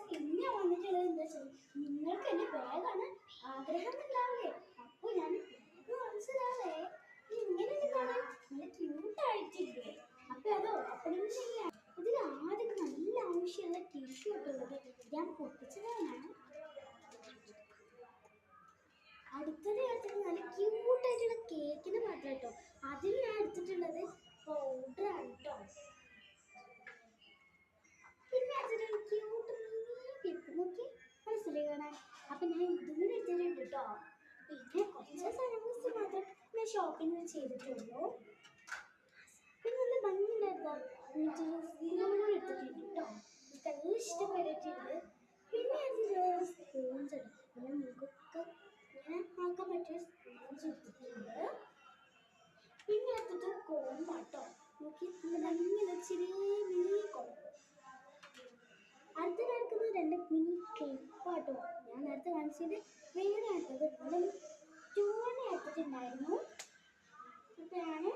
പിന്നെ വന്നിട്ടുള്ളത് എന്താ വെച്ചാൽ നിങ്ങൾക്ക് എന്റെ ബാഗാണ് ആഗ്രഹം ഉണ്ടാവില്ലേ? അപ്പൊ ഞാൻ മനസ്സിലാവേ ഇങ്ങനെ കാണാൻ നല്ല ക്യൂട്ടായിട്ടില്ലേ? അപ്പൊ അതോ ഓപ്പണിംഗ് ചെയ്യാം. ഇതിൽ ആദ്യം നല്ല ആവശ്യമുള്ള ടിഷ്യൂ ഉള്ളത് ഞാൻ പൊട്ടിച്ചതാണ്. അടുത്തത് എടുത്തിട്ട് നല്ല ക്യൂട്ടായിട്ടുള്ള കേക്കിന് മാത്രം കേട്ടോ. അതിൽ ഞാൻ എടുത്തിട്ടുള്ളത് പൗഡറാണ് കേട്ടോ. പിന്നെ അടുത്തിട്ടുള്ള ക്യൂട്ട് ക്ലിപ്പ് നോക്കി മനസ്സിലായി കാണാൻ. അപ്പൊ ഞാൻ ഇതുകൂടെ എടുത്തിട്ടുണ്ട് കേട്ടോ. പിന്നെ കുറച്ച് സാധനങ്ങൾ മാത്രം ഞാൻ ഷോപ്പിംഗ് ചെയ്തിട്ടുള്ളൂ. പിന്നെ നല്ല ഭംഗിയുണ്ടായിരുന്നു. എടുത്തിട്ടുണ്ട് കേട്ടോ. എനിക്ക് നല്ല ഇഷ്ടപ്പെട്ടിട്ടുണ്ട്. പിന്നെ അതിൽ സ്പൂൺസ് ഉണ്ട്. പിന്നെ നമുക്കൊക്കെ ഇങ്ങനെ ആക്കാൻ പറ്റിയ സ്പൂൺസ് എടുത്തിട്ടുണ്ട്. പിന്നെ അടുത്തത് കോമ്പാട്ടോ. നോക്കി നല്ല ഭംഗിയുള്ള ചെറിയ മിനി കോമ്പ്. അടുത്ത നടക്കുന്നത് 2 മിനി ക്ലിപ്പാട്ടോ. ഞാൻ നേരത്തെ കാണിച്ചത് വേറെ അടുത്തത് ടൂണെ എടുത്തിട്ടുണ്ടായിരുന്നു. ഇതാണ്.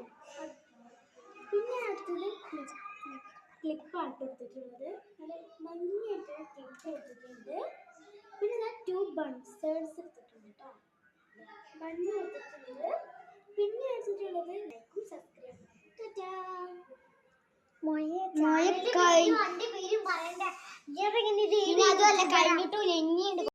പിന്നെ അടുത്തത് ക്ലിപ്പാട്ടോ എടുത്തിട്ടുള്ളത്. നല്ല ഭംഗിയായിട്ടുള്ള ക്ലിപ്പ് എടുത്തിട്ടുണ്ട്. പിന്നെ ഞാൻ 2 ബൺസേഴ്സ് എടുത്തിട്ടുണ്ട് കേട്ടോ. ബണ്ണ് എടുത്തിട്ടുണ്ട്. പിന്നെ എടുത്തിട്ടുള്ളത് ലൈക്കും സബ്സ്ക്രൈബും. കഴിഞ്ഞിട്ടു